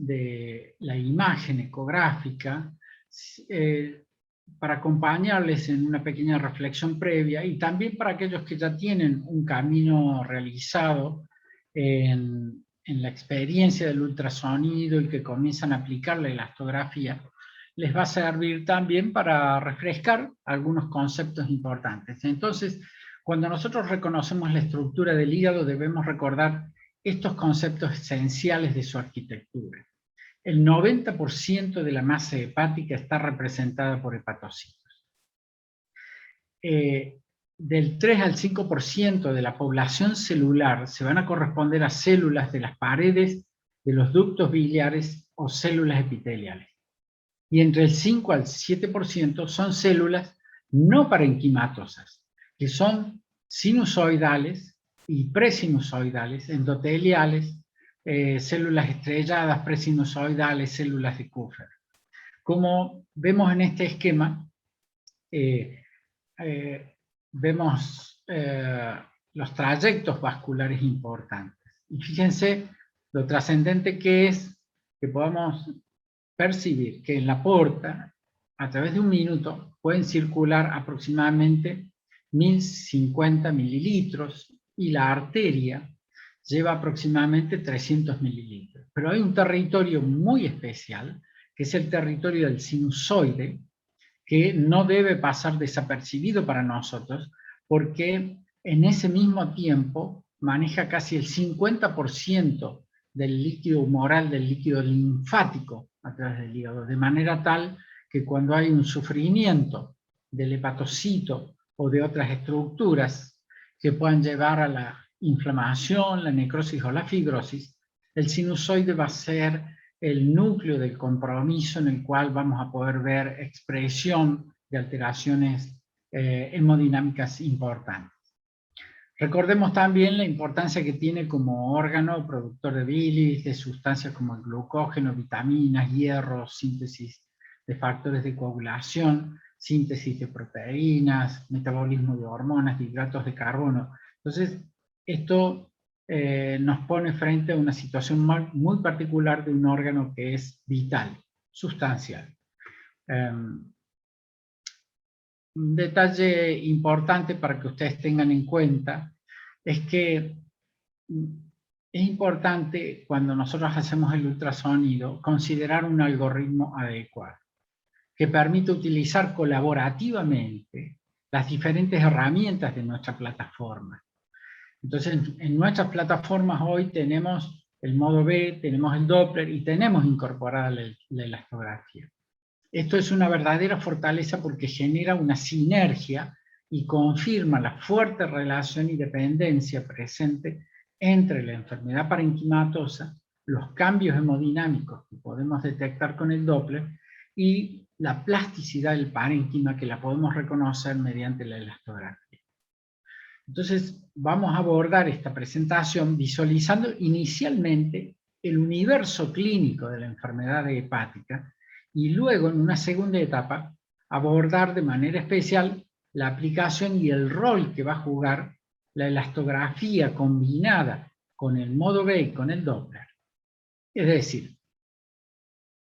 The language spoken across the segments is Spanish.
de la imagen ecográfica, para acompañarles en una pequeña reflexión previa, y también para aquellos que ya tienen un camino realizado en la experiencia del ultrasonido y que comienzan a aplicar la elastografía, les va a servir también para refrescar algunos conceptos importantes. Entonces, cuando nosotros reconocemos la estructura del hígado, debemos recordar estos conceptos esenciales de su arquitectura. El 90% de la masa hepática está representada por hepatocitos. Del 3 al 5% de la población celular se van a corresponder a células de las paredes de los ductos biliares o células epiteliales. Y entre el 5 al 7% son células no parenquimatosas, que son sinusoidales y presinusoidales, endoteliales, células estrelladas, presinusoidales, células de Kupffer. Como vemos en este esquema, vemos los trayectos vasculares importantes. Y fíjense lo trascendente que es que podamos percibir que en la porta, a través de un minuto, pueden circular aproximadamente 1050 mililitros, y la arteria lleva aproximadamente 300 mililitros. Pero hay un territorio muy especial, que es el territorio del sinusoide, que no debe pasar desapercibido para nosotros, porque en ese mismo tiempo maneja casi el 50% del líquido humoral, del líquido linfático a través del hígado, de manera tal que cuando hay un sufrimiento del hepatocito o de otras estructuras que puedan llevar a la inflamación, la necrosis o la fibrosis, el sinusoide va a ser el núcleo del compromiso en el cual vamos a poder ver expresión de alteraciones hemodinámicas importantes. Recordemos también la importancia que tiene como órgano productor de bilis, de sustancias como el glucógeno, vitaminas, hierro, síntesis de factores de coagulación, síntesis de proteínas, metabolismo de hormonas, de hidratos de carbono. Entonces, esto nos pone frente a una situación muy particular de un órgano que es vital, sustancial. Un detalle importante para que ustedes tengan en cuenta es que es importante, cuando nosotros hacemos el ultrasonido, considerar un algoritmo adecuado que permita utilizar colaborativamente las diferentes herramientas de nuestra plataforma. Entonces, en nuestras plataformas hoy tenemos el modo B, tenemos el Doppler y tenemos incorporada la elastografía. Esto es una verdadera fortaleza porque genera una sinergia y confirma la fuerte relación y dependencia presente entre la enfermedad parenquimatosa, los cambios hemodinámicos que podemos detectar con el Doppler y la plasticidad del parénquima que la podemos reconocer mediante la elastografía. Entonces vamos a abordar esta presentación visualizando inicialmente el universo clínico de la enfermedad hepática, y luego, en una segunda etapa, abordar de manera especial la aplicación y el rol que va a jugar la elastografía combinada con el modo B y con el Doppler. Es decir,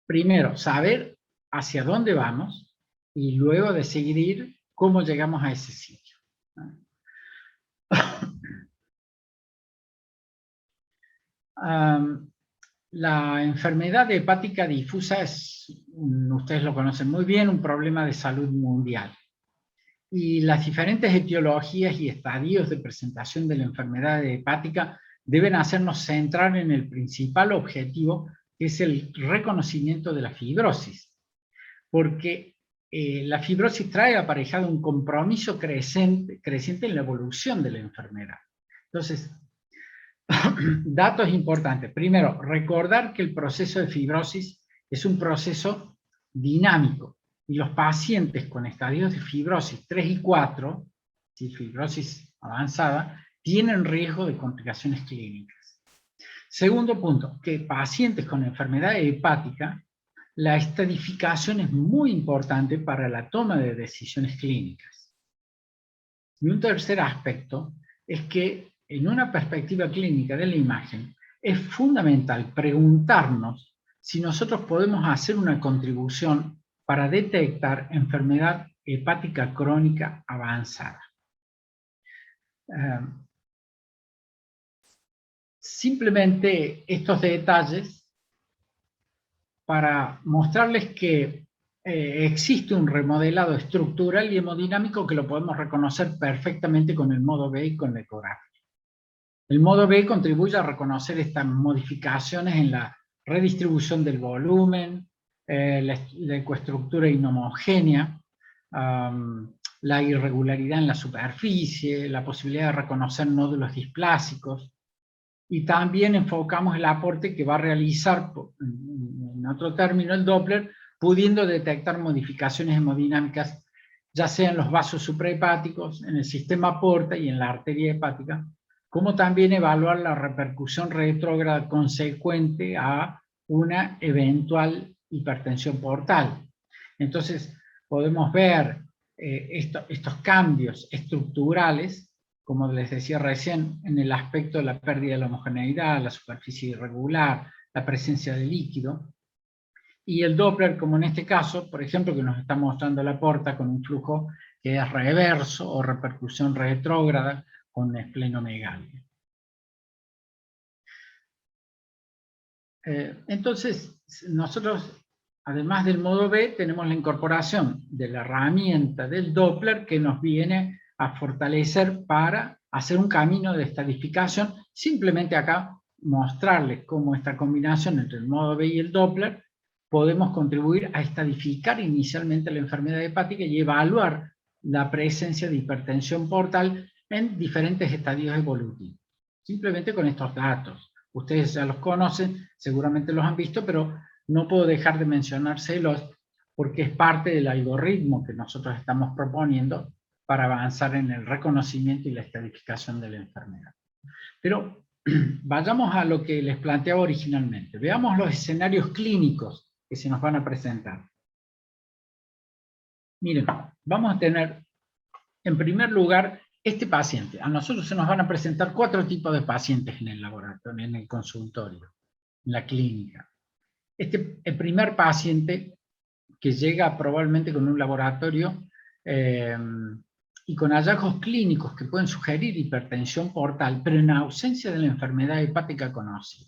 primero, saber hacia dónde vamos, y luego decidir cómo llegamos a ese sitio. La enfermedad hepática difusa es, ustedes lo conocen muy bien, un problema de salud mundial. Y las diferentes etiologías y estadios de presentación de la enfermedad hepática deben hacernos centrar en el principal objetivo, que es el reconocimiento de la fibrosis. Porque la fibrosis trae aparejado un compromiso creciente en la evolución de la enfermedad. Entonces, datos importantes. Primero, recordar que el proceso de fibrosis es un proceso dinámico, y los pacientes con estadios de fibrosis 3 y 4, si fibrosis avanzada, tienen riesgo de complicaciones clínicas. Segundo punto, que pacientes con enfermedad hepática, la estadificación es muy importante para la toma de decisiones clínicas. Y un tercer aspecto es que en una perspectiva clínica de la imagen, es fundamental preguntarnos si nosotros podemos hacer una contribución para detectar enfermedad hepática crónica avanzada. Simplemente estos detalles para mostrarles que existe un remodelado estructural y hemodinámico que lo podemos reconocer perfectamente con el modo B y con la ecografía. El modo B contribuye a reconocer estas modificaciones en la redistribución del volumen, la ecoestructura inhomogénea, la irregularidad en la superficie, la posibilidad de reconocer nódulos displásicos, y también enfocamos el aporte que va a realizar, en otro término, el Doppler, pudiendo detectar modificaciones hemodinámicas, ya sea en los vasos suprahepáticos, en el sistema porta y en la arteria hepática, como también evaluar la repercusión retrógrada consecuente a una eventual hipertensión portal. Entonces, podemos ver estos cambios estructurales, como les decía recién, en el aspecto de la pérdida de la homogeneidad, la superficie irregular, la presencia de líquido, y el Doppler, como en este caso, por ejemplo, que nos está mostrando la porta con un flujo que es reverso o repercusión retrógrada con esplenomegalia. Entonces, nosotros, además del modo B, tenemos la incorporación de la herramienta del Doppler que nos viene a fortalecer para hacer un camino de estadificación. Simplemente acá mostrarles cómo esta combinación entre el modo B y el Doppler podemos contribuir a estadificar inicialmente la enfermedad hepática y evaluar la presencia de hipertensión portal en diferentes estadios evolutivos. Simplemente con estos datos. Ustedes ya los conocen, seguramente los han visto, pero no puedo dejar de mencionárselos porque es parte del algoritmo que nosotros estamos proponiendo para avanzar en el reconocimiento y la estadificación de la enfermedad. Pero vayamos a lo que les planteaba originalmente. Veamos los escenarios clínicos que se nos van a presentar. Miren, vamos a tener, en primer lugar, este paciente. A nosotros se nos van a presentar 4 tipos de pacientes en el laboratorio, en el consultorio, en la clínica. El primer paciente que llega probablemente con un laboratorio y con hallazgos clínicos que pueden sugerir hipertensión portal, pero en ausencia de la enfermedad hepática conocida.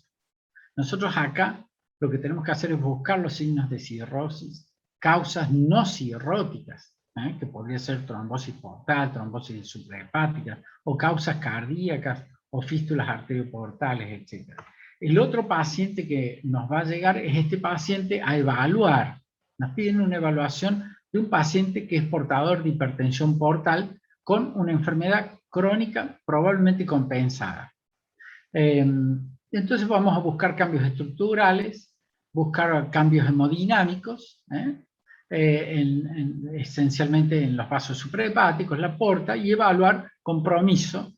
Nosotros acá lo que tenemos que hacer es buscar los signos de cirrosis, causas no cirróticas, que podría ser trombosis portal, trombosis suprahepática, o causas cardíacas, o fístulas arterioportales, etc. El otro paciente que nos va a llegar es este paciente a evaluar. Nos piden una evaluación de un paciente que es portador de hipertensión portal con una enfermedad crónica probablemente compensada. Entonces vamos a buscar cambios estructurales, buscar cambios hemodinámicos, esencialmente en los vasos suprahepáticos, la porta, y evaluar compromiso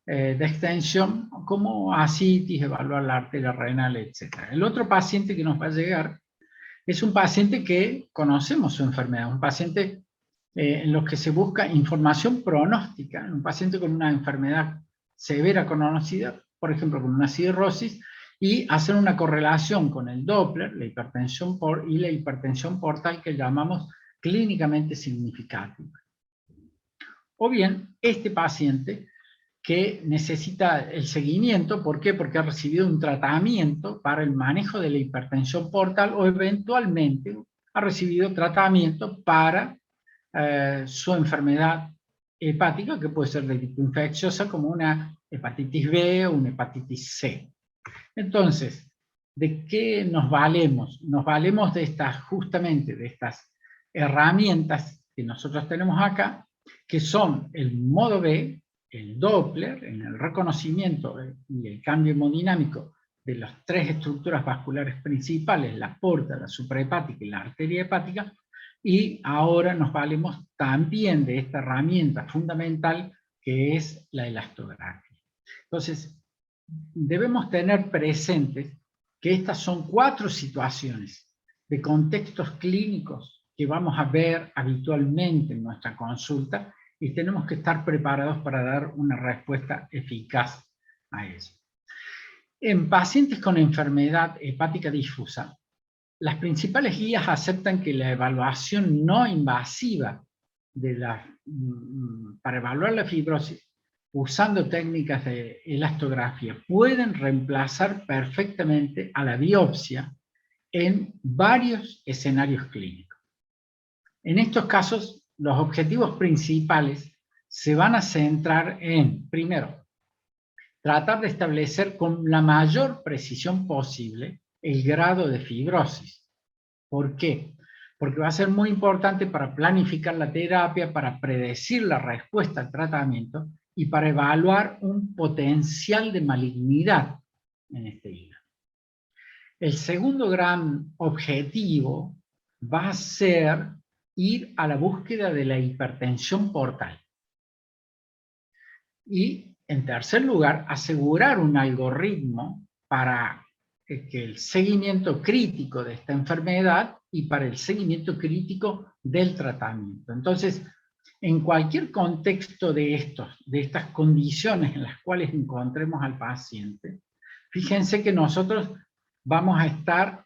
de extensión como ascitis, evaluar la arteria renal, etc. El otro paciente que nos va a llegar es un paciente que conocemos su enfermedad, un paciente en los que se busca información pronóstica, un paciente con una enfermedad severa conocida, por ejemplo con una cirrosis, y hacer una correlación con el Doppler, la hipertensión y la hipertensión portal que llamamos clínicamente significativa. O bien, este paciente que necesita el seguimiento, ¿por qué? Porque ha recibido un tratamiento para el manejo de la hipertensión portal o eventualmente ha recibido tratamiento para su enfermedad hepática, que puede ser de tipo infecciosa, como una hepatitis B o una hepatitis C. Entonces, ¿de qué nos valemos? Nos valemos de justamente de estas herramientas que nosotros tenemos acá, que son el modo B, el Doppler, en el reconocimiento y el cambio hemodinámico de las 3 estructuras vasculares principales, la porta, la suprahepática y la arteria hepática, y ahora nos valemos también de esta herramienta fundamental que es la elastografía. Entonces, debemos tener presentes que estas son 4 situaciones de contextos clínicos que vamos a ver habitualmente en nuestra consulta y tenemos que estar preparados para dar una respuesta eficaz a eso. En pacientes con enfermedad hepática difusa, las principales guías aceptan que la evaluación no invasiva para evaluar la fibrosis usando técnicas de elastografía pueden reemplazar perfectamente a la biopsia en varios escenarios clínicos. En estos casos, los objetivos principales se van a centrar en, primero, tratar de establecer con la mayor precisión posible el grado de fibrosis. ¿Por qué? Porque va a ser muy importante para planificar la terapia, para predecir la respuesta al tratamiento y para evaluar un potencial de malignidad en este hígado. El segundo gran objetivo va a ser ir a la búsqueda de la hipertensión portal. Y, en tercer lugar, asegurar un algoritmo para que el seguimiento crítico de esta enfermedad y para el seguimiento crítico del tratamiento. Entonces, en cualquier contexto de estas condiciones en las cuales encontremos al paciente, fíjense que nosotros vamos a estar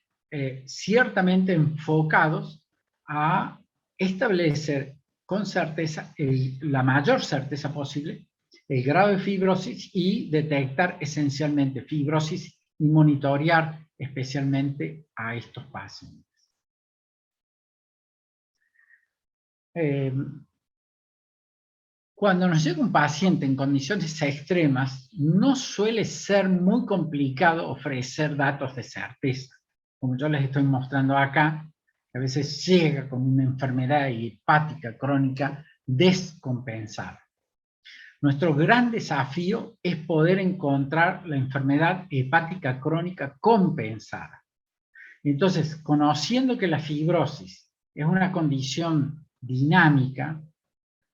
ciertamente enfocados a establecer con certeza, la mayor certeza posible, el grado de fibrosis y detectar esencialmente fibrosis y monitorear especialmente a estos pacientes. Cuando nos llega un paciente en condiciones extremas, no suele ser muy complicado ofrecer datos de certeza. Como yo les estoy mostrando acá, a veces llega con una enfermedad hepática crónica descompensada. Nuestro gran desafío es poder encontrar la enfermedad hepática crónica compensada. Entonces, conociendo que la fibrosis es una condición dinámica,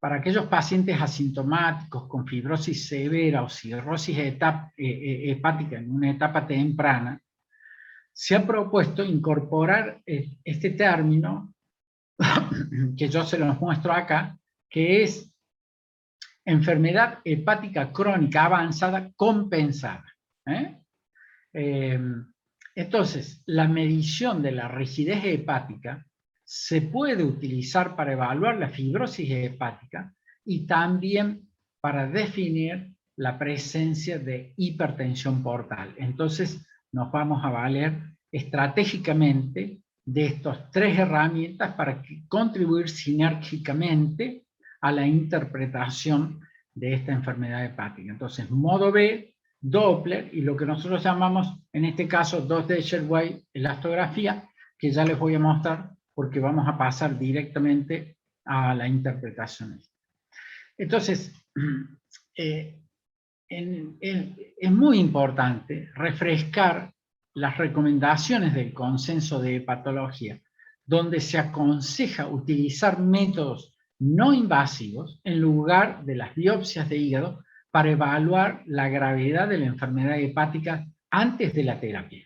para aquellos pacientes asintomáticos con fibrosis severa o cirrosis hepática en una etapa temprana, se ha propuesto incorporar este término, que yo se los muestro acá, que es enfermedad hepática crónica avanzada compensada. Entonces, la medición de la rigidez hepática se puede utilizar para evaluar la fibrosis hepática y también para definir la presencia de hipertensión portal. Entonces, nos vamos a valer estratégicamente de estas tres herramientas para contribuir sinérgicamente a la interpretación de esta enfermedad hepática. Entonces, modo B, Doppler, y lo que nosotros llamamos, en este caso, 2D Sherway, elastografía, que ya les voy a mostrar porque vamos a pasar directamente a la interpretación. Entonces, es muy importante refrescar las recomendaciones del consenso de hepatología, donde se aconseja utilizar métodos no invasivos en lugar de las biopsias de hígado para evaluar la gravedad de la enfermedad hepática antes de la terapia.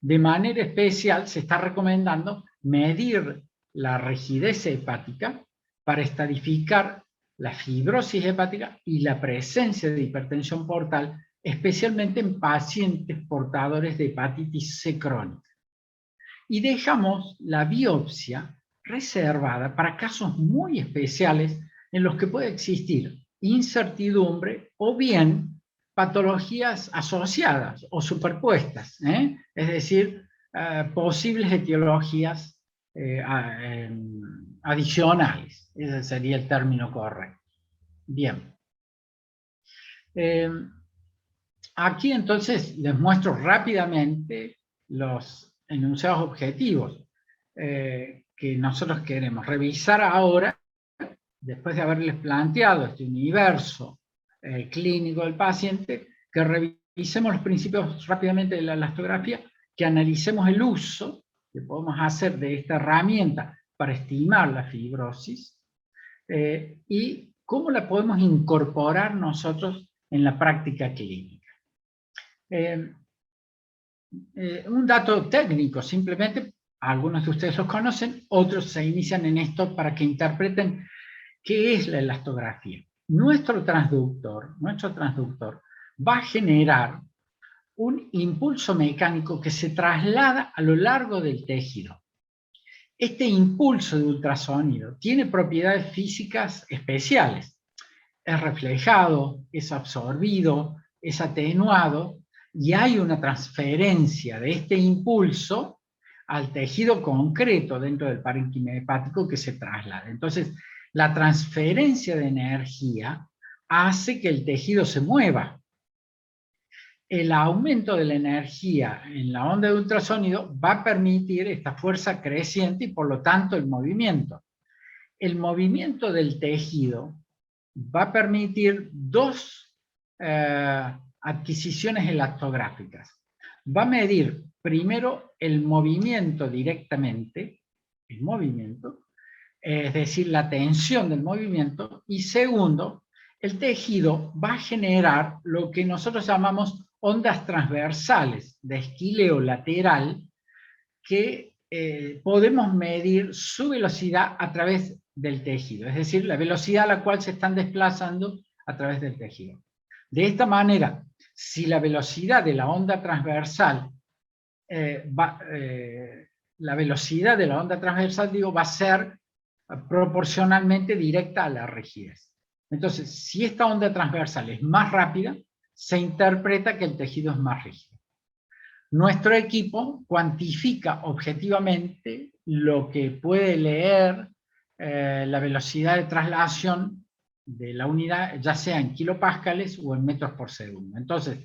De manera especial se está recomendando medir la rigidez hepática para estadificar la fibrosis hepática y la presencia de hipertensión portal, especialmente en pacientes portadores de hepatitis C crónica. Y dejamos la biopsia reservada para casos muy especiales en los que puede existir incertidumbre o bien patologías asociadas o superpuestas, es decir, posibles etiologías adicionales. Ese sería el término correcto. Bien. Aquí entonces les muestro rápidamente los enunciados objetivos que nosotros queremos revisar ahora, después de haberles planteado este universo clínico del paciente, que revisemos los principios rápidamente de la elastografía, que analicemos el uso que podemos hacer de esta herramienta para estimar la fibrosis y cómo la podemos incorporar nosotros en la práctica clínica. Un dato técnico, simplemente, algunos de ustedes los conocen, otros se inician en esto para que interpreten qué es la elastografía. Nuestro transductor va a generar un impulso mecánico que se traslada a lo largo del tejido. Este impulso de ultrasonido tiene propiedades físicas especiales. Es reflejado, es absorbido, es atenuado, y hay una transferencia de este impulso al tejido concreto dentro del parénquima hepático que se traslada. Entonces, la transferencia de energía hace que el tejido se mueva. El aumento de la energía en la onda de ultrasonido va a permitir esta fuerza creciente y por lo tanto el movimiento. El movimiento del tejido va a permitir dos adquisiciones elastográficas. Va a medir primero el movimiento directamente, el movimiento, es decir, la tensión del movimiento, y segundo, el tejido va a generar lo que nosotros llamamos ondas transversales de esquileo lateral, que podemos medir su velocidad a través del tejido, es decir, la velocidad a la cual se están desplazando a través del tejido. De esta manera, si la velocidad de la onda transversal la velocidad de la onda transversal, digo, va a ser proporcionalmente directa a la rigidez. Entonces, si esta onda transversal es más rápida, se interpreta que el tejido es más rígido. Nuestro equipo cuantifica objetivamente lo que puede leer la velocidad de traslación de la unidad, ya sea en kilopascales o en metros por segundo. Entonces,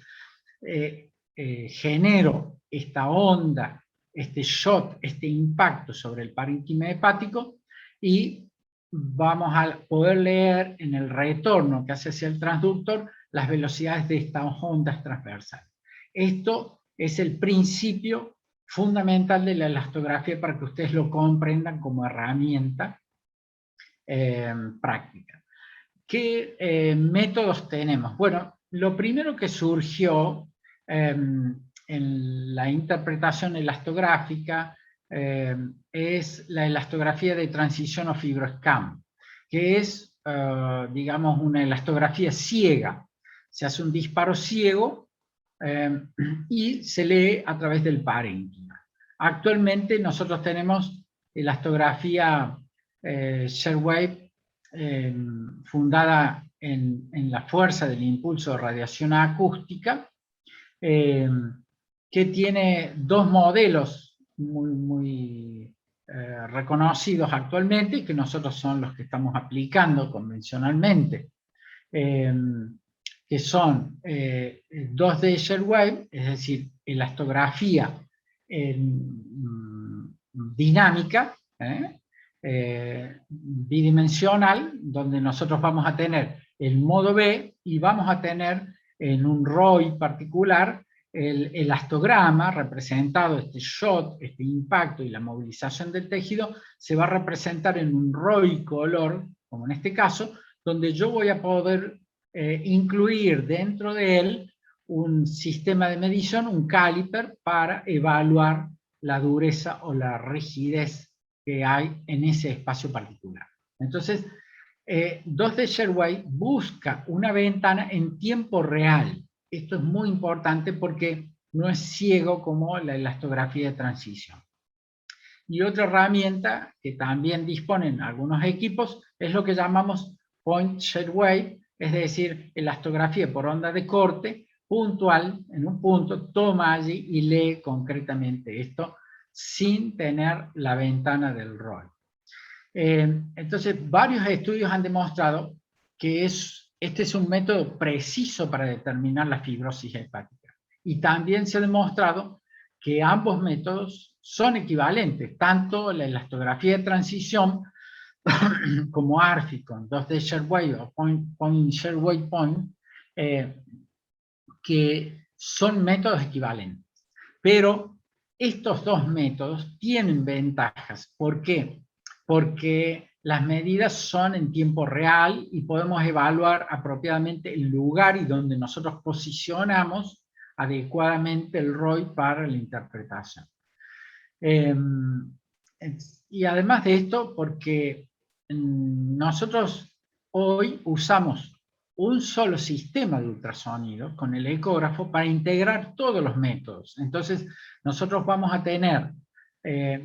genero esta onda, este shot, este impacto sobre el parénquima hepático, y vamos a poder leer en el retorno que hace hacia el transductor las velocidades de estas ondas transversales. Esto es el principio fundamental de la elastografía para que ustedes lo comprendan como herramienta práctica. ¿Qué métodos tenemos? Bueno, lo primero que surgió en la interpretación elastográfica es la elastografía de transición o FibroScan, que es, digamos, una elastografía ciega. Se hace un disparo ciego y se lee a través del parénquima. Actualmente nosotros tenemos elastografía Sherwave, fundada en la fuerza del impulso de radiación acústica, que tiene dos modelos muy reconocidos actualmente, y que nosotros son los que estamos aplicando convencionalmente, que son 2D Sherwave, es decir, elastografía dinámica, bidimensional, donde nosotros vamos a tener el modo B y vamos a tener en un ROI particular el elastograma representado, este shot, este impacto y la movilización del tejido, se va a representar en un ROI color, como en este caso, donde yo voy a poder incluir dentro de él un sistema de medición, un caliper, para evaluar la dureza o la rigidez que hay en ese espacio particular. Entonces, 2D Sherwave busca una ventana en tiempo real. Esto es muy importante porque no es ciego como la elastografía de transición. Y otra herramienta que también disponen algunos equipos es lo que llamamos Point Sherwave, es decir, elastografía por onda de corte puntual, en un punto, toma allí y lee concretamente esto, sin tener la ventana del ROI. Entonces, varios estudios han demostrado que este es un método preciso para determinar la fibrosis hepática. Y también se ha demostrado que ambos métodos son equivalentes, tanto la elastografía de transición como ARFI con 2D Sherwave o Point Sherwave Point, que son métodos equivalentes. Pero estos dos métodos tienen ventajas. ¿Por qué? Porque las medidas son en tiempo real y podemos evaluar apropiadamente el lugar y donde nosotros posicionamos adecuadamente el ROI para la interpretación. Y además de esto, porque nosotros hoy usamos un solo sistema de ultrasonido con el ecógrafo para integrar todos los métodos. Entonces, nosotros vamos a tener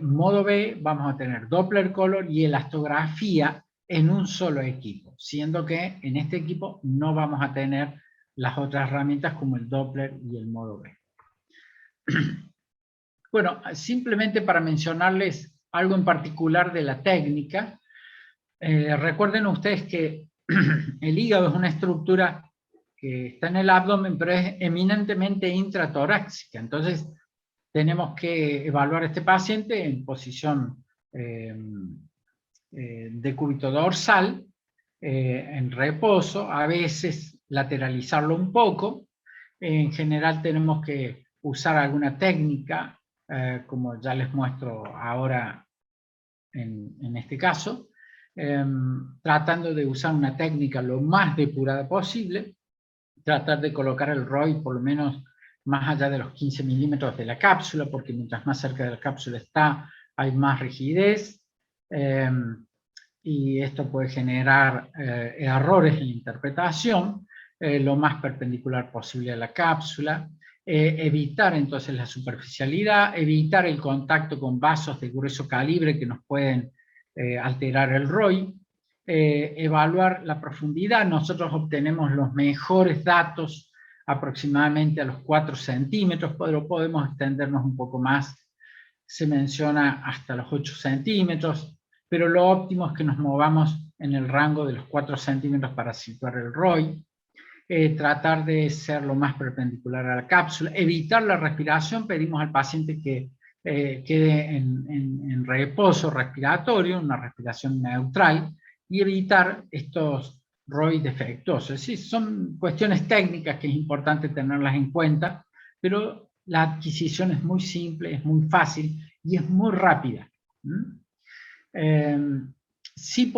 modo B, vamos a tener Doppler Color y elastografía en un solo equipo, siendo que en este equipo no vamos a tener las otras herramientas como el Doppler y el modo B. Bueno, simplemente para mencionarles algo en particular de la técnica, recuerden ustedes que el hígado es una estructura que está en el abdomen, pero es eminentemente intratorácica. Entonces, tenemos que evaluar a este paciente en posición de cúbito dorsal, en reposo, a veces lateralizarlo un poco. En general tenemos que usar alguna técnica, como ya les muestro ahora en este caso, tratando de usar una técnica lo más depurada posible, tratar de colocar el ROI por lo menos más allá de los 15 milímetros de la cápsula, porque mientras más cerca de la cápsula está, hay más rigidez, y esto puede generar errores en la interpretación, lo más perpendicular posible a la cápsula, evitar entonces la superficialidad, evitar el contacto con vasos de grueso calibre que nos pueden alterar el ROI, evaluar la profundidad. Nosotros obtenemos los mejores datos aproximadamente a los 4 centímetros, pero podemos extendernos un poco más, se menciona hasta los 8 centímetros, pero lo óptimo es que nos movamos en el rango de los 4 centímetros para situar el ROI. Tratar de ser lo más perpendicular a la cápsula, evitar la respiración, pedimos al paciente que quede en reposo respiratorio, una respiración neutral, y evitar estos ROI defectuosos. Sí, son cuestiones técnicas que es importante tenerlas en cuenta, pero la adquisición es muy simple, es muy fácil y es muy rápida. Sí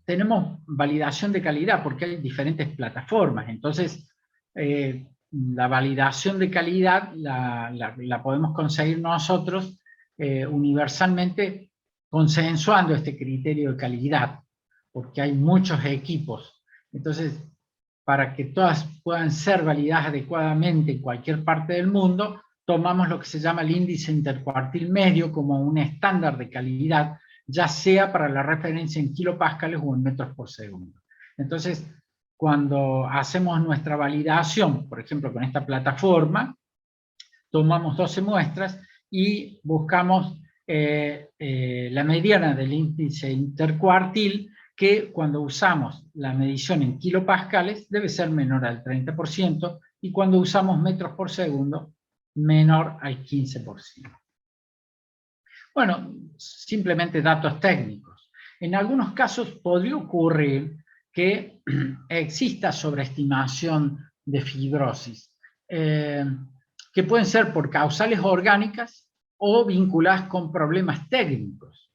tenemos validación de calidad porque hay diferentes plataformas, entonces la validación de calidad la podemos conseguir nosotros universalmente consensuando este criterio de calidad, porque hay muchos equipos. Entonces, para que todas puedan ser validadas adecuadamente en cualquier parte del mundo, tomamos lo que se llama el índice intercuartil medio como un estándar de calidad, ya sea para la referencia en kilopascales o en metros por segundo. Entonces, cuando hacemos nuestra validación, por ejemplo con esta plataforma, tomamos 12 muestras y buscamos la mediana del índice intercuartil, que cuando usamos la medición en kilopascales debe ser menor al 30%, y cuando usamos metros por segundo, menor al 15%. Bueno, simplemente datos técnicos. En algunos casos podría ocurrir que exista sobreestimación de fibrosis, que pueden ser por causales orgánicas o vinculadas con problemas técnicos.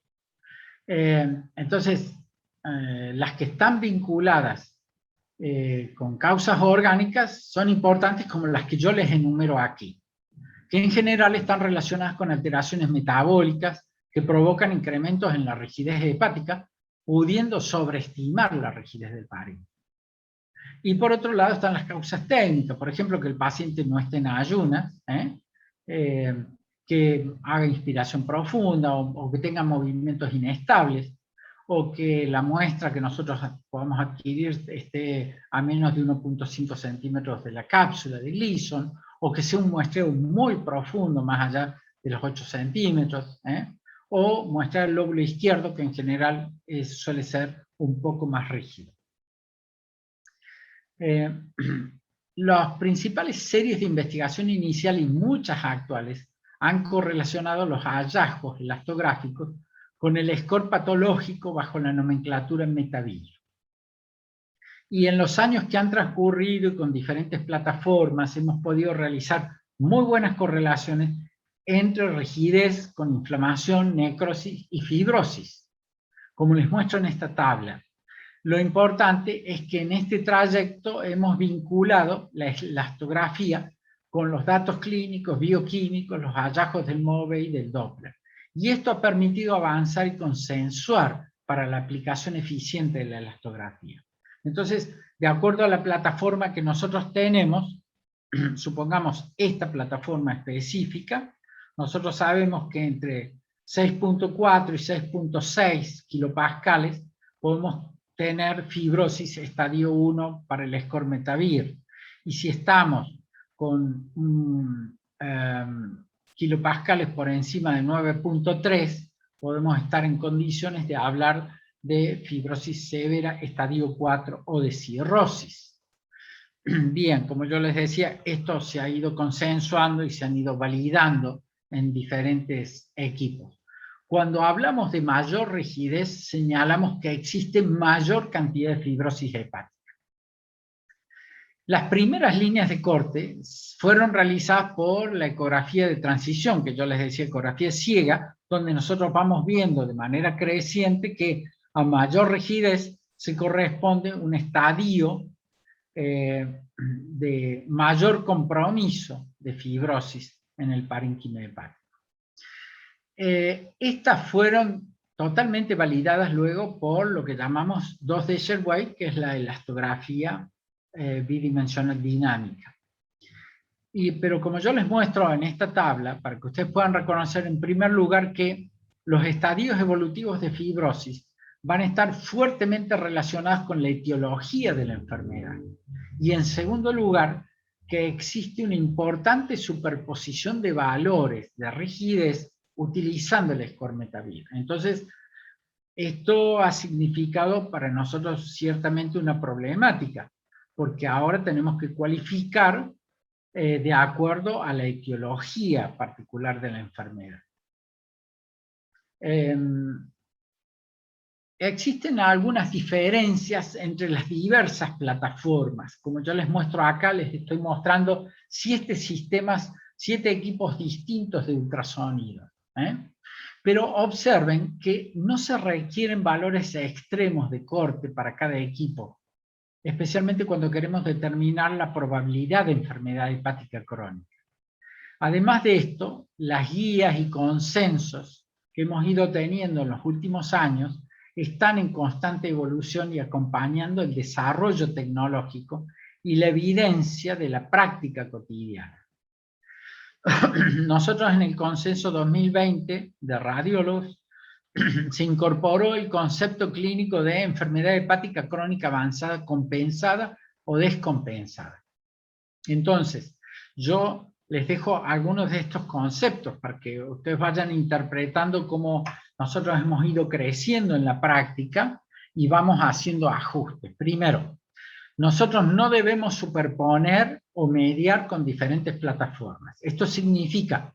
Entonces, las que están vinculadas con causas orgánicas son importantes, como las que yo les enumero aquí, que en general están relacionadas con alteraciones metabólicas que provocan incrementos en la rigidez hepática, pudiendo sobreestimar la rigidez del parénquima. Y por otro lado están las causas técnicas, por ejemplo, que el paciente no esté en ayunas, que haga inspiración profunda o que tenga movimientos inestables, o que la muestra que nosotros podamos adquirir esté a menos de 1.5 centímetros de la cápsula de Gleason, o que sea un muestreo muy profundo, más allá de los 8 centímetros, o muestrar el lóbulo izquierdo, que en general suele ser un poco más rígido. Las principales series de investigación inicial y muchas actuales han correlacionado los hallazgos elastográficos con el score patológico bajo la nomenclatura Metavir. Y en los años que han transcurrido y con diferentes plataformas hemos podido realizar muy buenas correlaciones entre rigidez con inflamación, necrosis y fibrosis, como les muestro en esta tabla. Lo importante es que en este trayecto hemos vinculado la elastografía con los datos clínicos, bioquímicos, los hallazgos del MOVE y del Doppler. Y esto ha permitido avanzar y consensuar para la aplicación eficiente de la elastografía. Entonces, de acuerdo a la plataforma que nosotros tenemos, supongamos esta plataforma específica, nosotros sabemos que entre 6.4 y 6.6 kilopascales podemos tener fibrosis estadio 1 para el escormetavir. Y si estamos con kilopascales por encima de 9.3, podemos estar en condiciones de hablar de fibrosis severa estadio 4 o de cirrosis. Bien, como yo les decía, esto se ha ido consensuando y se han ido validando en diferentes equipos. Cuando hablamos de mayor rigidez, señalamos que existe mayor cantidad de fibrosis hepática. Las primeras líneas de corte fueron realizadas por la ecografía de transición, que yo les decía, ecografía ciega, donde nosotros vamos viendo de manera creciente que a mayor rigidez se corresponde un estadio de mayor compromiso de fibrosis en el parénquima hepático. Estas fueron totalmente validadas luego por lo que llamamos 2D Sherway, que es la elastografía bidimensional dinámica. Pero como yo les muestro en esta tabla, para que ustedes puedan reconocer en primer lugar que los estadios evolutivos de fibrosis van a estar fuertemente relacionados con la etiología de la enfermedad. Y en segundo lugar, que existe una importante superposición de valores de rigidez utilizando el escormetavir. Entonces, esto ha significado para nosotros ciertamente una problemática, porque ahora tenemos que cualificar de acuerdo a la etiología particular de la enfermedad. Existen algunas diferencias entre las diversas plataformas. Como yo les muestro acá, les estoy mostrando 7 sistemas, 7 equipos distintos de ultrasonido. Pero observen que no se requieren valores extremos de corte para cada equipo, especialmente cuando queremos determinar la probabilidad de enfermedad hepática crónica. Además de esto, las guías y consensos que hemos ido teniendo en los últimos años están en constante evolución y acompañando el desarrollo tecnológico y la evidencia de la práctica cotidiana. Nosotros en el consenso 2020 de radiólogos se incorporó el concepto clínico de enfermedad hepática crónica avanzada compensada o descompensada. Entonces, yo les dejo algunos de estos conceptos para que ustedes vayan interpretando cómo nosotros hemos ido creciendo en la práctica y vamos haciendo ajustes. Primero, nosotros no debemos superponer o mediar con diferentes plataformas. Esto significa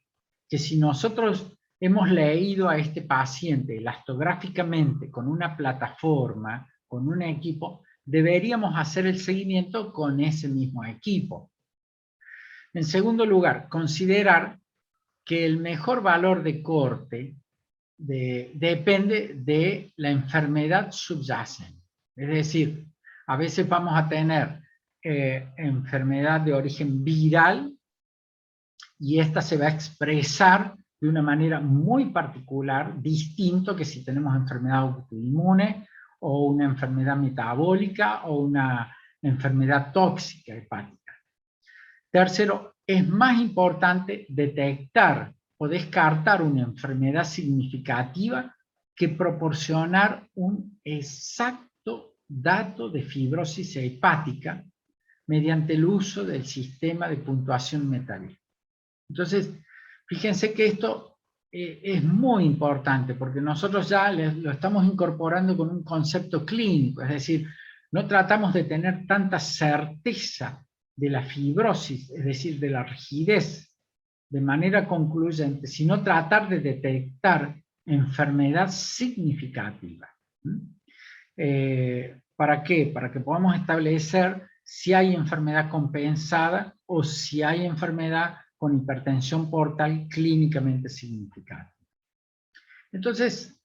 que si nosotros hemos leído a este paciente elastográficamente con una plataforma, con un equipo, deberíamos hacer el seguimiento con ese mismo equipo. En segundo lugar, considerar que el mejor valor de corte depende de la enfermedad subyacente. Es decir, a veces vamos a tener enfermedad de origen viral y esta se va a expresar de una manera muy particular, distinto que si tenemos enfermedad autoinmune o una enfermedad metabólica o una enfermedad tóxica hepática. Tercero, es más importante detectar o descartar una enfermedad significativa que proporcionar un exacto dato de fibrosis hepática mediante el uso del sistema de puntuación metabólica. Entonces, fíjense que esto es muy importante porque nosotros ya lo estamos incorporando con un concepto clínico, es decir, no tratamos de tener tanta certeza de la fibrosis, es decir, de la rigidez de manera concluyente, sino tratar de detectar enfermedad significativa. ¿Para qué? Para que podamos establecer si hay enfermedad compensada o si hay enfermedad con hipertensión portal clínicamente significativa. Entonces,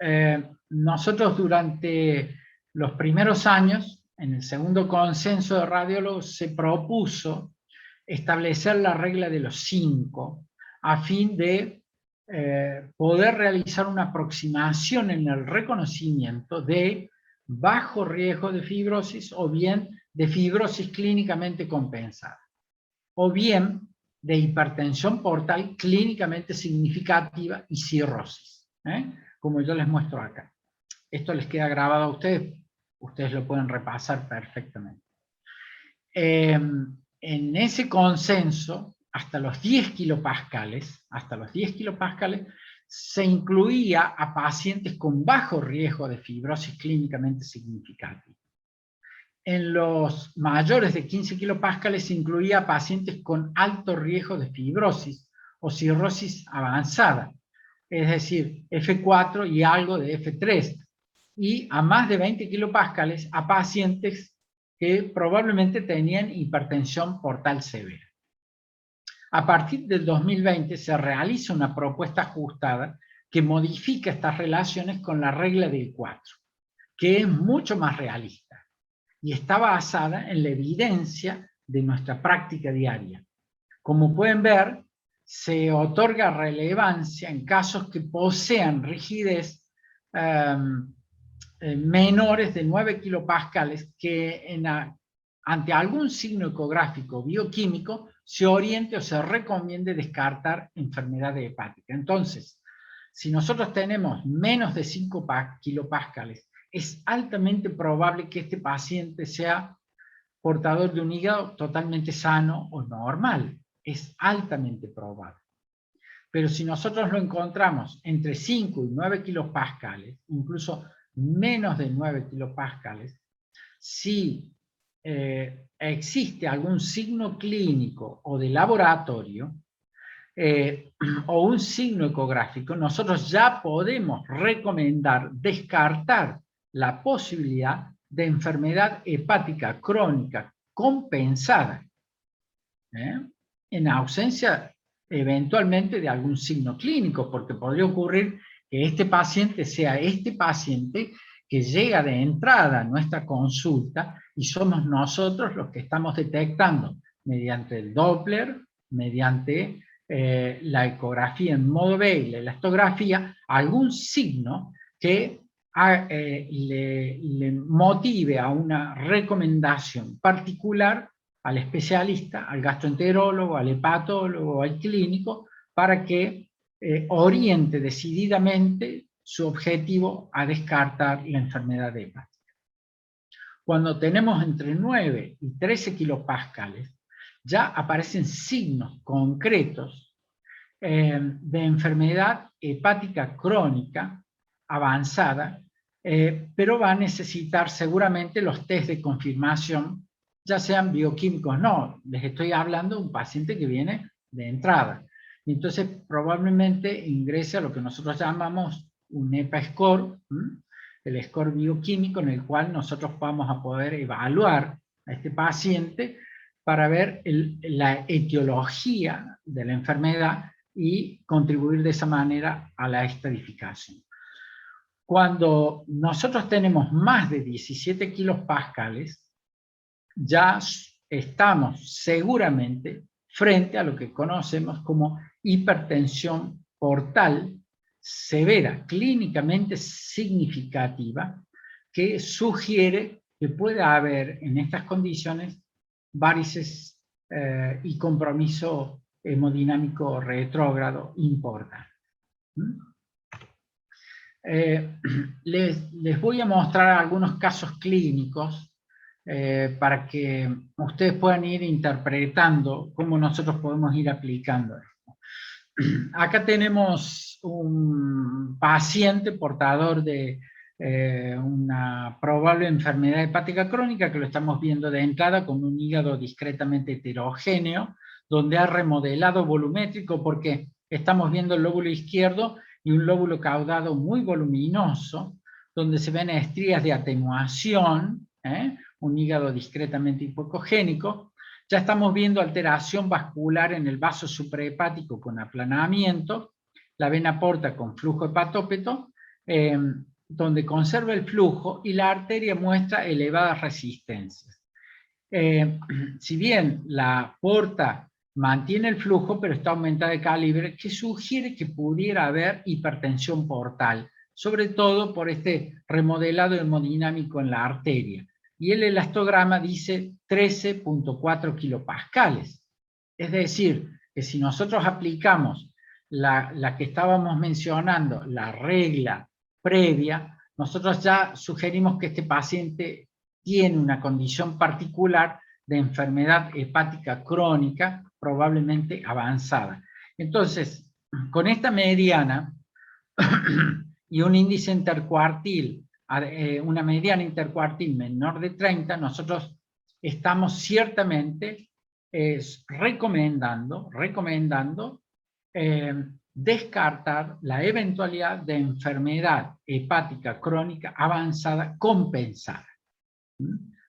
nosotros durante los primeros años, en el segundo consenso de radiólogos, se propuso establecer la regla de los 5 a fin de poder realizar una aproximación en el reconocimiento de bajo riesgo de fibrosis o bien de fibrosis clínicamente compensada, o bien de hipertensión portal clínicamente significativa y cirrosis, como yo les muestro acá. Esto les queda grabado a ustedes lo pueden repasar perfectamente. En ese consenso, hasta los 10 kilopascales, se incluía a pacientes con bajo riesgo de fibrosis clínicamente significativa. En los mayores de 15 kilopascales se incluía a pacientes con alto riesgo de fibrosis o cirrosis avanzada, es decir, F4 y algo de F3, y a más de 20 kilopascales a pacientes que probablemente tenían hipertensión portal severa. A partir del 2020 se realiza una propuesta ajustada que modifica estas relaciones con la regla del 4, que es mucho más realista y está basada en la evidencia de nuestra práctica diaria. Como pueden ver, se otorga relevancia en casos que posean rigidez menores de 9 kilopascales que ante algún signo ecográfico bioquímico se oriente o se recomiende descartar enfermedad hepática. Entonces, si nosotros tenemos menos de 5 kilopascales, es altamente probable que este paciente sea portador de un hígado totalmente sano o normal. Es altamente probable. Pero si nosotros lo encontramos entre 5 y 9 kilopascales, incluso menos de 9 kilopascales, si existe algún signo clínico o de laboratorio o un signo ecográfico, nosotros ya podemos recomendar descartar la posibilidad de enfermedad hepática crónica compensada, en ausencia eventualmente de algún signo clínico, porque podría ocurrir que este paciente sea este paciente que llega de entrada a nuestra consulta y somos nosotros los que estamos detectando mediante el Doppler, mediante la ecografía en modo B y la elastografía, algún signo que le motive a una recomendación particular al especialista, al gastroenterólogo, al hepatólogo, al clínico, para que oriente decididamente su objetivo a descartar la enfermedad hepática. Cuando tenemos entre 9 y 13 kilopascales, ya aparecen signos concretos de enfermedad hepática crónica avanzada, pero va a necesitar seguramente los test de confirmación, ya sean bioquímicos. No, les estoy hablando de un paciente que viene de entrada. Entonces probablemente ingrese a lo que nosotros llamamos un EPA-score, el score bioquímico en el cual nosotros vamos a poder evaluar a este paciente para ver la etiología de la enfermedad y contribuir de esa manera a la estadificación. Cuando nosotros tenemos más de 17 kilopascales, ya estamos seguramente frente a lo que conocemos como hipertensión portal severa, clínicamente significativa, que sugiere que puede haber en estas condiciones varices y compromiso hemodinámico retrógrado importante. Les voy a mostrar algunos casos clínicos para que ustedes puedan ir interpretando cómo nosotros podemos ir aplicando esto. Acá tenemos un paciente portador de una probable enfermedad hepática crónica, que lo estamos viendo de entrada con un hígado discretamente heterogéneo, donde ha remodelado volumétrico, porque estamos viendo el lóbulo izquierdo y un lóbulo caudado muy voluminoso, donde se ven estrías de atenuación, un hígado discretamente hipocogénico. Ya estamos viendo alteración vascular en el vaso suprahepático con aplanamiento, la vena porta con flujo hepatópeto, donde conserva el flujo, y la arteria muestra elevadas resistencias. Si bien la porta mantiene el flujo, pero está aumentada de calibre, que sugiere que pudiera haber hipertensión portal, sobre todo por este remodelado hemodinámico en la arteria. Y el elastograma dice 13.4 kilopascales. Es decir, que si nosotros aplicamos la que estábamos mencionando, la regla previa, nosotros ya sugerimos que este paciente tiene una condición particular de enfermedad hepática crónica, probablemente avanzada. Entonces, con esta mediana y un índice intercuartil, una mediana intercuartil menor de 30, nosotros estamos ciertamente recomendando descartar la eventualidad de enfermedad hepática crónica avanzada compensada.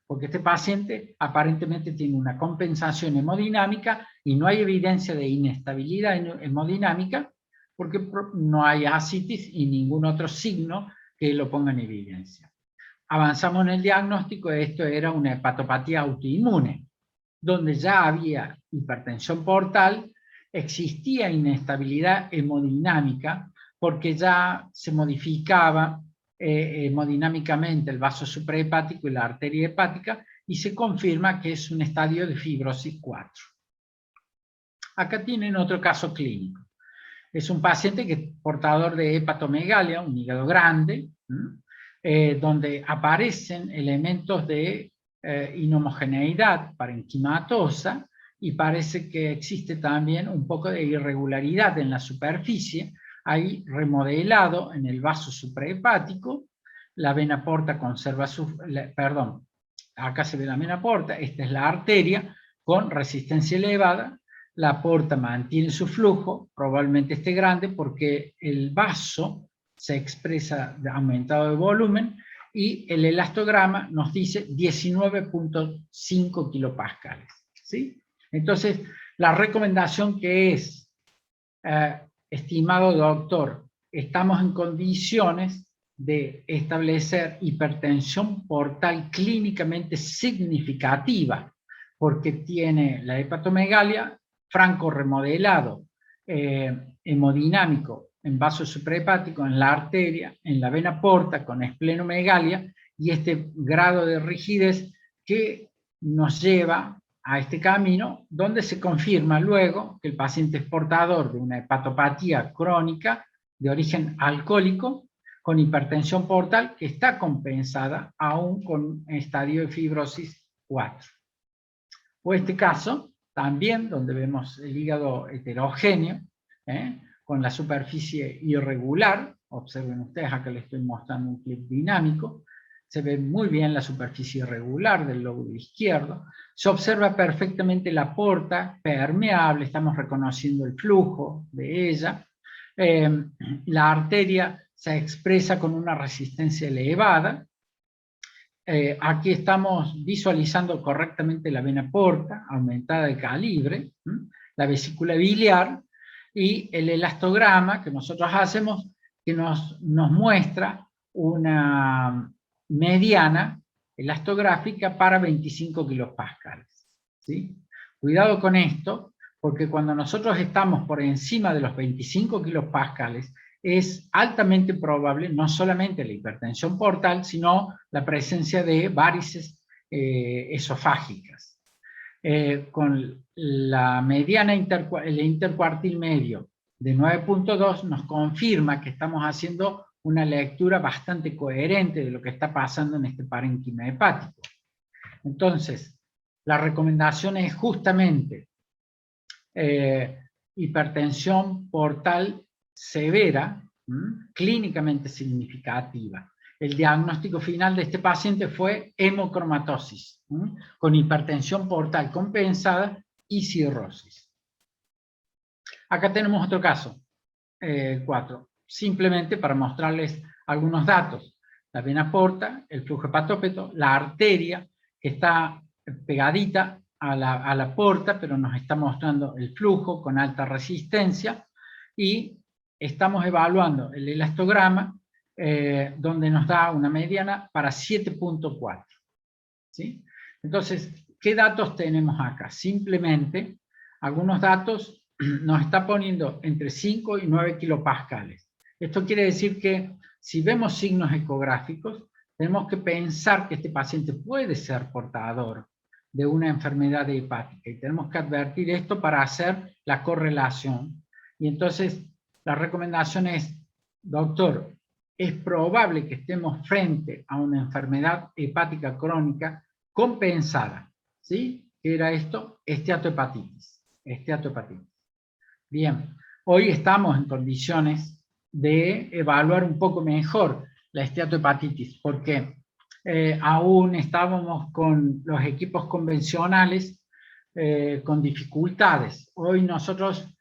Porque este paciente aparentemente tiene una compensación hemodinámica y no hay evidencia de inestabilidad hemodinámica porque no hay ascitis y ningún otro signo que lo ponga en evidencia. Avanzamos en el diagnóstico, esto era una hepatopatía autoinmune, donde ya había hipertensión portal, existía inestabilidad hemodinámica, porque ya se modificaba hemodinámicamente el vaso suprahepático y la arteria hepática, y se confirma que es un estadio de fibrosis 4. Acá tienen otro caso clínico. Es un paciente que es portador de hepatomegalia, un hígado grande, donde aparecen elementos de inhomogeneidad parenquimatosa, y parece que existe también un poco de irregularidad en la superficie. Hay remodelado en el vaso suprahepático, la vena porta conserva perdón, acá se ve la vena porta, esta es la arteria con resistencia elevada, la porta mantiene su flujo, probablemente esté grande porque el vaso se expresa aumentado de volumen, y el elastograma nos dice 19.5 kilopascales, ¿sí? Entonces, la recomendación que es, estimado doctor, estamos en condiciones de establecer hipertensión portal clínicamente significativa, porque tiene la hepatomegalia, franco remodelado, hemodinámico en vaso suprahepático, en la arteria, en la vena porta con esplenomegalia, y este grado de rigidez que nos lleva a este camino, donde se confirma luego que el paciente es portador de una hepatopatía crónica de origen alcohólico con hipertensión portal que está compensada aún con estadio de fibrosis 4. O este caso, también donde vemos el hígado heterogéneo, con la superficie irregular. Observen ustedes, acá les estoy mostrando un clip dinámico. Se ve muy bien la superficie irregular del lóbulo izquierdo. Se observa perfectamente la porta permeable, estamos reconociendo el flujo de ella. La arteria se expresa con una resistencia elevada. Aquí estamos visualizando correctamente la vena porta, aumentada de calibre, la vesícula biliar, y el elastograma que nosotros hacemos, que nos muestra una mediana elastográfica para 25 kilopascales, ¿sí? Cuidado con esto, porque cuando nosotros estamos por encima de los 25 kilopascales, es altamente probable no solamente la hipertensión portal, sino la presencia de varices esofágicas. Con la mediana el intercuartil medio de 9.2 nos confirma que estamos haciendo una lectura bastante coherente de lo que está pasando en este parénquima hepático. Entonces, la recomendación es justamente hipertensión portal severa, clínicamente significativa. El diagnóstico final de este paciente fue hemocromatosis, con hipertensión portal compensada y cirrosis. Acá tenemos otro caso, 4, simplemente para mostrarles algunos datos. La vena porta, el flujo hepatópeto, la arteria que está pegadita a la porta, pero nos está mostrando el flujo con alta resistencia, y estamos evaluando el elastograma, donde nos da una mediana para 7.4. ¿Sí? Entonces, ¿qué datos tenemos acá? Simplemente, algunos datos nos está poniendo entre 5 y 9 kilopascales. Esto quiere decir que si vemos signos ecográficos, tenemos que pensar que este paciente puede ser portador de una enfermedad hepática y tenemos que advertir esto para hacer la correlación. Y entonces la recomendación es, doctor, es probable que estemos frente a una enfermedad hepática crónica compensada, ¿sí? ¿Qué era esto? Esteatohepatitis. Esteatohepatitis. Bien, hoy estamos en condiciones de evaluar un poco mejor la esteatohepatitis, porque aún estábamos con los equipos convencionales con dificultades. Hoy nosotros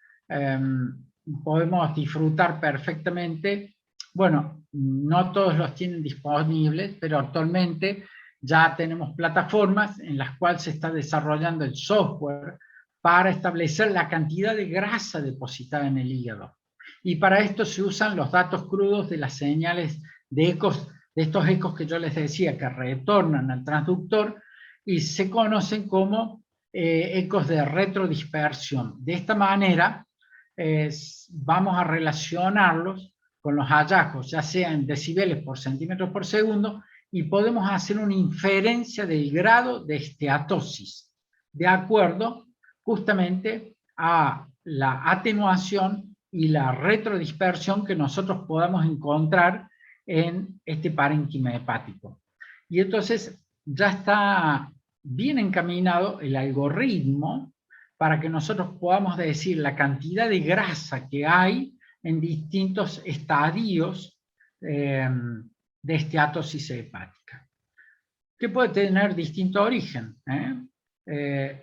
podemos disfrutar perfectamente, bueno, no todos los tienen disponibles, pero actualmente ya tenemos plataformas en las cuales se está desarrollando el software para establecer la cantidad de grasa depositada en el hígado. Y para esto se usan los datos crudos de las señales de ecos, de estos ecos que yo les decía, que retornan al transductor y se conocen como ecos de retrodispersión. De esta manera vamos a relacionarlos con los hallazgos, ya sea en decibeles por centímetros por segundo, y podemos hacer una inferencia del grado de esteatosis, de acuerdo justamente a la atenuación y la retrodispersión que nosotros podamos encontrar en este parénquima hepático. Y entonces ya está bien encaminado el algoritmo para que nosotros podamos decir la cantidad de grasa que hay en distintos estadios de esteatosis hepática, que puede tener distinto origen.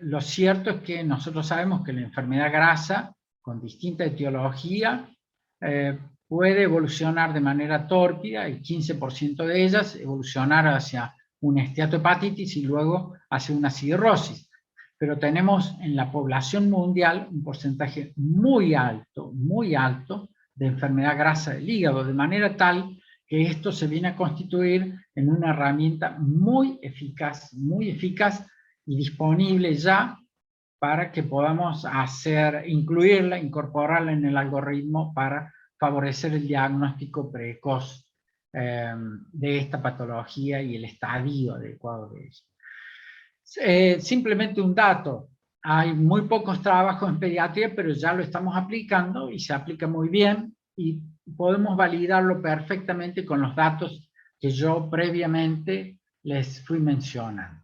Lo cierto es que nosotros sabemos que la enfermedad grasa, con distinta etiología, puede evolucionar de manera tórpida, el 15% de ellas evolucionar hacia una esteatohepatitis y luego hacia una cirrosis. Pero tenemos en la población mundial un porcentaje muy alto de enfermedad grasa del hígado, de manera tal que esto se viene a constituir en una herramienta muy eficaz y disponible ya para que podamos incluirla, incorporarla en el algoritmo para favorecer el diagnóstico precoz de esta patología y el estadio adecuado de ella. Simplemente un dato, hay muy pocos trabajos en pediatría, pero ya lo estamos aplicando y se aplica muy bien y podemos validarlo perfectamente con los datos que yo previamente les fui mencionando.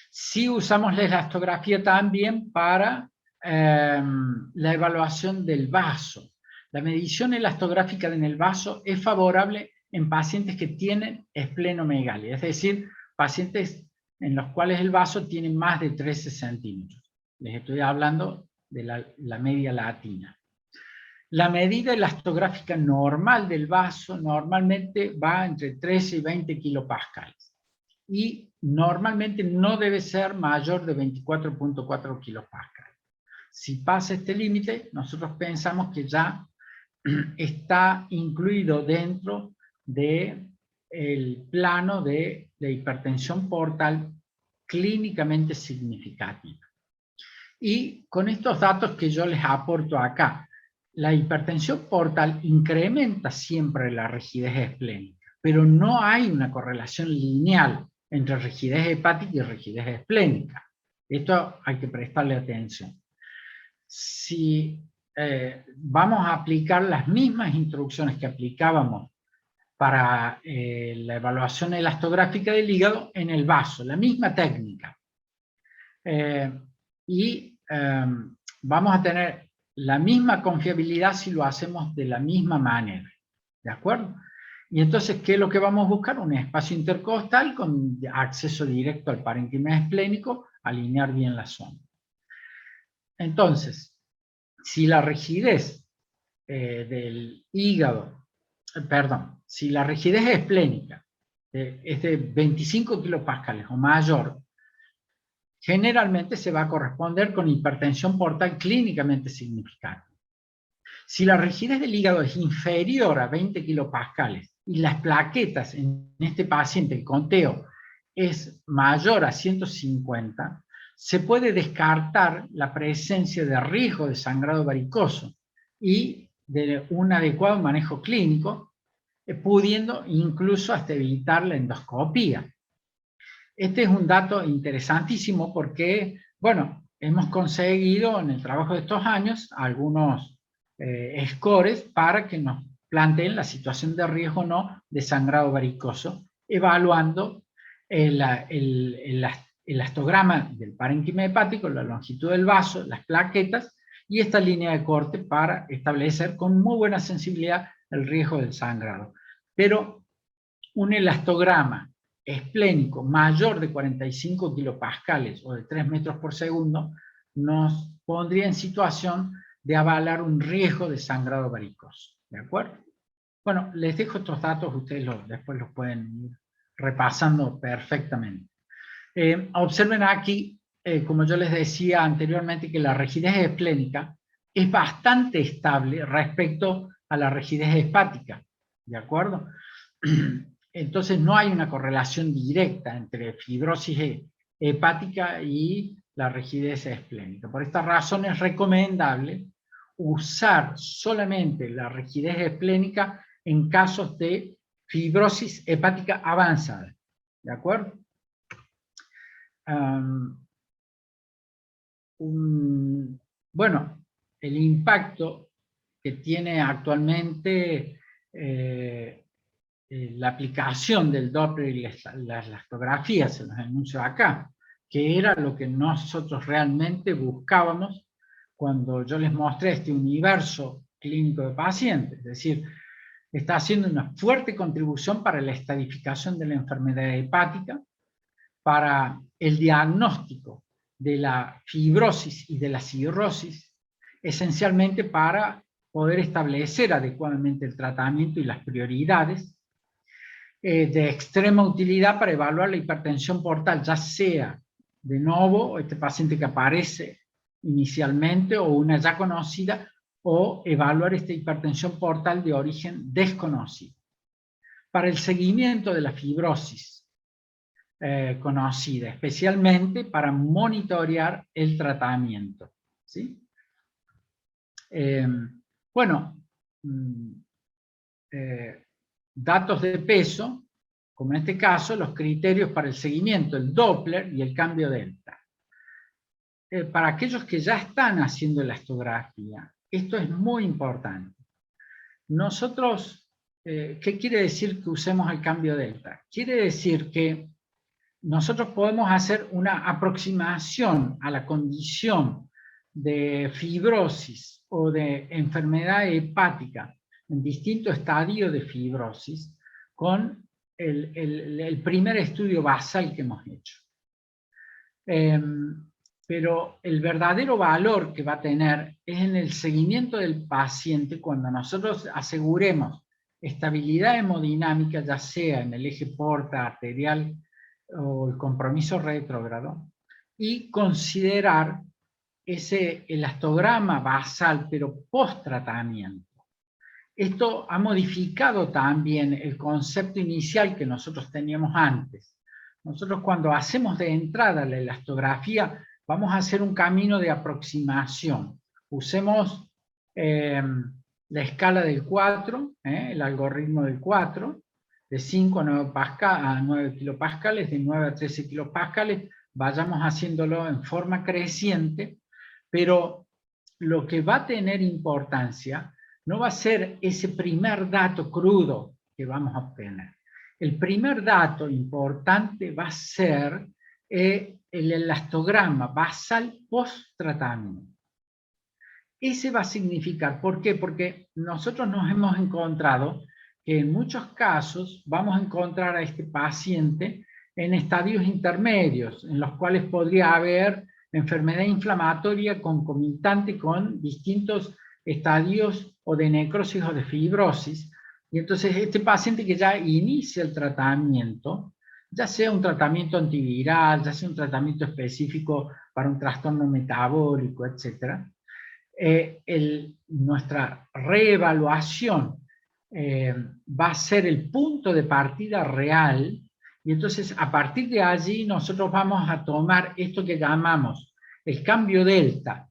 Sí usamos la elastografía también para la evaluación del vaso. La medición elastográfica en el vaso es favorable en pacientes que tienen esplenomegalia, es decir, pacientes en los cuales el vaso tiene más de 13 centímetros. Les estoy hablando de la media latina. La medida elastográfica normal del vaso normalmente va entre 13 y 20 kilopascales. Y normalmente no debe ser mayor de 24.4 kilopascales. Si pasa este límite, nosotros pensamos que ya está incluido dentro del plano de hipertensión portal clínicamente significativa. Y con estos datos que yo les aporto acá, la hipertensión portal incrementa siempre la rigidez esplénica, pero no hay una correlación lineal entre rigidez hepática y rigidez esplénica. Esto hay que prestarle atención. Si vamos a aplicar las mismas instrucciones que aplicábamos para la evaluación elastográfica del hígado en el vaso, la misma técnica. Vamos a tener la misma confiabilidad si lo hacemos de la misma manera. ¿De acuerdo? Y entonces, ¿qué es lo que vamos a buscar? Un espacio intercostal con acceso directo al parénquima esplénico, alinear bien la zona. Entonces, si la rigidez del hígado, si la rigidez esplénica es de 25 kilopascales o mayor, generalmente se va a corresponder con hipertensión portal clínicamente significativa. Si la rigidez del hígado es inferior a 20 kilopascales y las plaquetas en este paciente, el conteo, es mayor a 150, se puede descartar la presencia de riesgo de sangrado varicoso y de un adecuado manejo clínico pudiendo incluso hasta evitar la endoscopía. Este es un dato interesantísimo porque, bueno, hemos conseguido en el trabajo de estos años algunos scores para que nos planteen la situación de riesgo o no de sangrado varicoso, evaluando el elastograma del parénquima hepático, la longitud del vaso, las plaquetas y esta línea de corte para establecer con muy buena sensibilidad el riesgo del sangrado. Pero un elastograma esplénico mayor de 45 kilopascales o de 3 metros por segundo nos pondría en situación de avalar un riesgo de sangrado varicoso. ¿De acuerdo? Bueno, les dejo estos datos, ustedes después los pueden ir repasando perfectamente. Observen aquí, como yo les decía anteriormente, que la rigidez esplénica es bastante estable respecto a la rigidez hepática. ¿De acuerdo? Entonces no hay una correlación directa entre fibrosis hepática y la rigidez esplénica. Por esta razón es recomendable usar solamente la rigidez esplénica en casos de fibrosis hepática avanzada. ¿De acuerdo? Bueno, el impacto que tiene actualmente la aplicación del Doppler y las elastografías, se los anuncio acá, que era lo que nosotros realmente buscábamos cuando yo les mostré este universo clínico de pacientes, es decir, está haciendo una fuerte contribución para la estadificación de la enfermedad hepática, para el diagnóstico de la fibrosis y de la cirrosis, esencialmente para poder establecer adecuadamente el tratamiento y las prioridades, de extrema utilidad para evaluar la hipertensión portal, ya sea de nuevo, este paciente que aparece inicialmente o una ya conocida, o evaluar esta hipertensión portal de origen desconocido. Para el seguimiento de la fibrosis conocida, especialmente para monitorear el tratamiento. ¿Sí? Bueno, datos de peso, como en este caso, los criterios para el seguimiento, el Doppler y el cambio delta. Para aquellos que ya están haciendo elastografía, esto es muy importante. Nosotros, ¿qué quiere decir que usemos el cambio delta? Quiere decir que nosotros podemos hacer una aproximación a la condición de fibrosis o de enfermedad hepática en distintos estadios de fibrosis con el primer estudio basal que hemos hecho. Pero el verdadero valor que va a tener es en el seguimiento del paciente cuando nosotros aseguremos estabilidad hemodinámica, ya sea en el eje porta arterial o el compromiso retrógrado, y considerar ese elastograma basal, pero post-tratamiento. Esto ha modificado también el concepto inicial que nosotros teníamos antes. Nosotros cuando hacemos de entrada la elastografía, vamos a hacer un camino de aproximación. Usemos la escala del 4, el algoritmo del 4, de 5 a 9 kilopascales, de 9 a 13 kilopascales, vayamos haciéndolo en forma creciente, pero lo que va a tener importancia no va a ser ese primer dato crudo que vamos a obtener. El primer dato importante va a ser el elastograma basal post-tratamiento. Ese va a significar, ¿por qué? Porque nosotros nos hemos encontrado que en muchos casos vamos a encontrar a este paciente en estadios intermedios, en los cuales podría haber enfermedad inflamatoria concomitante con distintos estadios o de necrosis o de fibrosis. Y entonces este paciente que ya inicia el tratamiento, ya sea un tratamiento antiviral, ya sea un tratamiento específico para un trastorno metabólico, etc., nuestra reevaluación va a ser el punto de partida real, y entonces a partir de allí nosotros vamos a tomar esto que llamamos el cambio delta,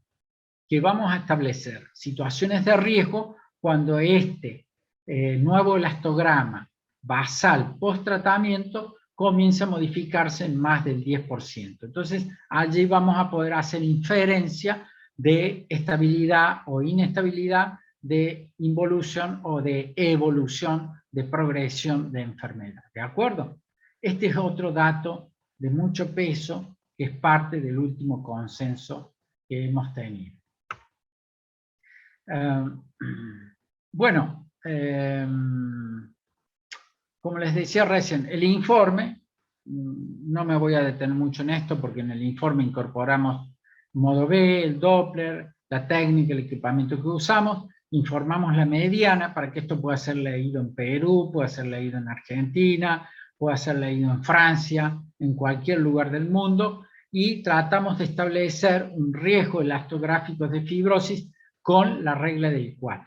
que vamos a establecer situaciones de riesgo cuando este nuevo elastograma basal post-tratamiento comienza a modificarse en más del 10%. Entonces, allí vamos a poder hacer inferencia de estabilidad o inestabilidad, de involución o de evolución, de progresión de enfermedad. ¿De acuerdo? Este es otro dato de mucho peso que es parte del último consenso que hemos tenido. Bueno, como les decía recién, el informe, no me voy a detener mucho en esto porque en el informe incorporamos modo B, el Doppler, la técnica, el equipamiento que usamos, informamos la mediana para que esto pueda ser leído en Perú, pueda ser leído en Argentina, pueda ser leído en Francia, en cualquier lugar del mundo, y tratamos de establecer un riesgo elastográfico de fibrosis con la regla del 4.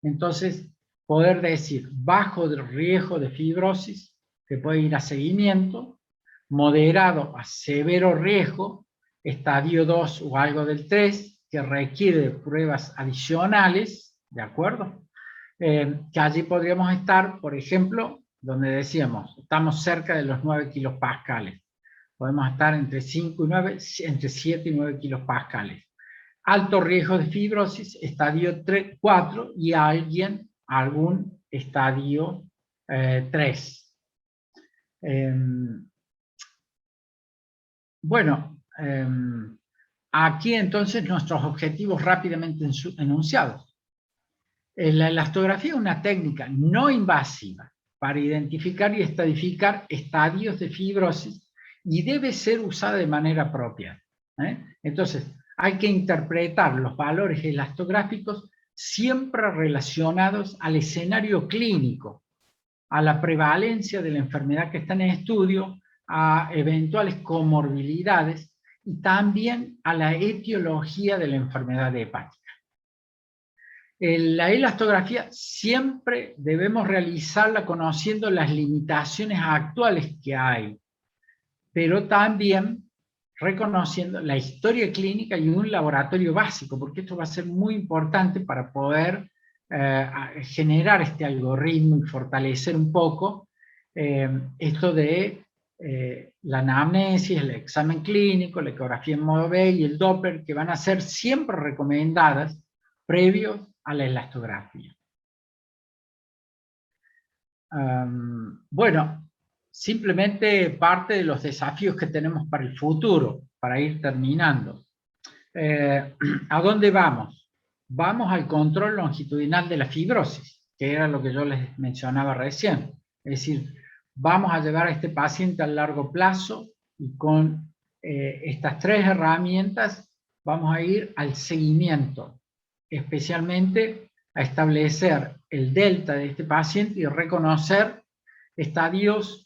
Entonces, poder decir bajo del riesgo de fibrosis, que puede ir a seguimiento, moderado a severo riesgo, estadio 2 o algo del 3, que requiere pruebas adicionales, ¿de acuerdo? Que allí podríamos estar, por ejemplo, donde decíamos, estamos cerca de los 9 kilopascales. Podemos estar entre 5 y 9, entre 7 y 9 kilopascales. Alto riesgo de fibrosis, estadio 3, 4, y algún estadio 3. Bueno, aquí entonces nuestros objetivos rápidamente enunciados. La elastografía es una técnica no invasiva para identificar y estadificar estadios de fibrosis y debe ser usada de manera propia. Entonces, hay que interpretar los valores elastográficos siempre relacionados al escenario clínico, a la prevalencia de la enfermedad que está en estudio, a eventuales comorbilidades y también a la etiología de la enfermedad hepática. La elastografía siempre debemos realizarla conociendo las limitaciones actuales que hay, pero también reconociendo la historia clínica y un laboratorio básico, porque esto va a ser muy importante para poder generar este algoritmo y fortalecer un poco esto de la anamnesis, el examen clínico, la ecografía en modo B y el Doppler, que van a ser siempre recomendadas previos a la elastografía. Bueno, simplemente parte de los desafíos que tenemos para el futuro, para ir terminando. ¿A dónde vamos? Vamos al control longitudinal de la fibrosis, que era lo que yo les mencionaba recién. Es decir, vamos a llevar a este paciente a largo plazo y con estas 3 herramientas vamos a ir al seguimiento, especialmente a establecer el delta de este paciente y reconocer estadios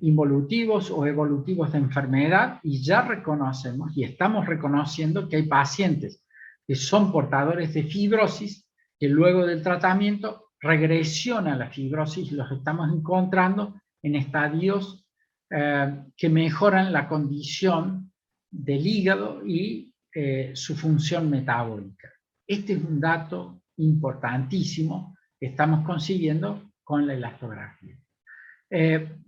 involutivos o evolutivos de enfermedad, y ya reconocemos y estamos reconociendo que hay pacientes que son portadores de fibrosis que luego del tratamiento regresiona la fibrosis, los estamos encontrando en estadios que mejoran la condición del hígado y su función metabólica. Este es un dato importantísimo que estamos consiguiendo con la elastografía.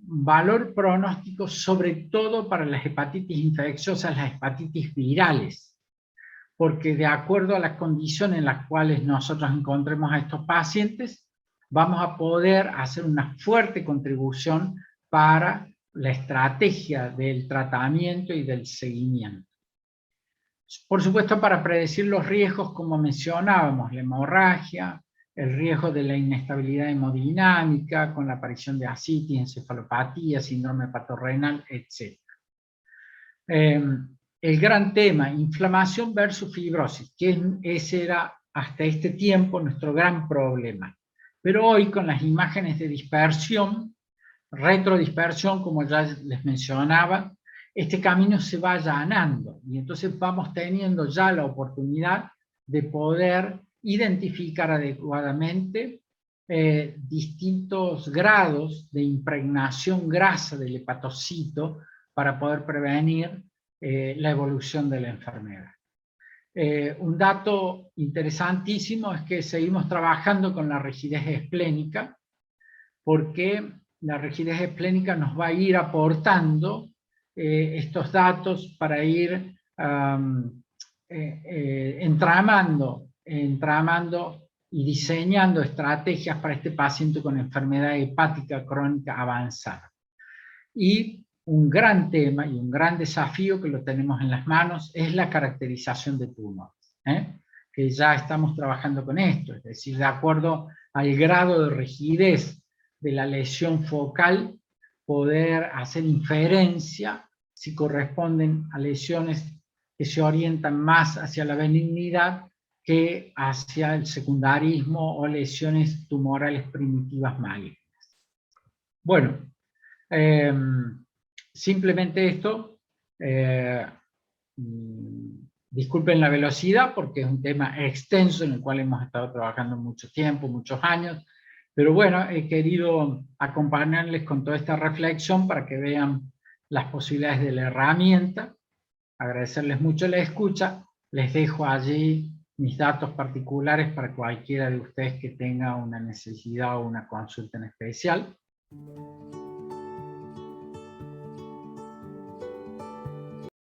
Valor pronóstico sobre todo para las hepatitis infecciosas, las hepatitis virales, porque de acuerdo a las condiciones en las cuales nosotros encontremos a estos pacientes, vamos a poder hacer una fuerte contribución para la estrategia del tratamiento y del seguimiento. Por supuesto, para predecir los riesgos, como mencionábamos, la hemorragia, el riesgo de la inestabilidad hemodinámica, con la aparición de ascitis, encefalopatía, síndrome hepatorenal, etc. El gran tema, inflamación versus fibrosis, que ese era hasta este tiempo nuestro gran problema. Pero hoy con las imágenes de dispersión, retrodispersión, como ya les mencionaba, este camino se va allanando y entonces vamos teniendo ya la oportunidad de poder identificar adecuadamente distintos grados de impregnación grasa del hepatocito para poder prevenir la evolución de la enfermedad. Un dato interesantísimo es que seguimos trabajando con la rigidez esplénica, porque la rigidez esplénica nos va a ir aportando estos datos para ir entramando y diseñando estrategias para este paciente con enfermedad hepática crónica avanzada. Y un gran tema y un gran desafío que lo tenemos en las manos es la caracterización de tumores, que ya estamos trabajando con esto, es decir, de acuerdo al grado de rigidez de la lesión focal, poder hacer inferencia si corresponden a lesiones que se orientan más hacia la benignidad que hacia el secundarismo o lesiones tumorales primitivas malignas. Bueno, simplemente esto, disculpen la velocidad porque es un tema extenso en el cual hemos estado trabajando mucho tiempo, muchos años, pero bueno, he querido acompañarles con toda esta reflexión para que vean las posibilidades de la herramienta, agradecerles mucho la escucha, les dejo allí mis datos particulares para cualquiera de ustedes que tenga una necesidad o una consulta en especial.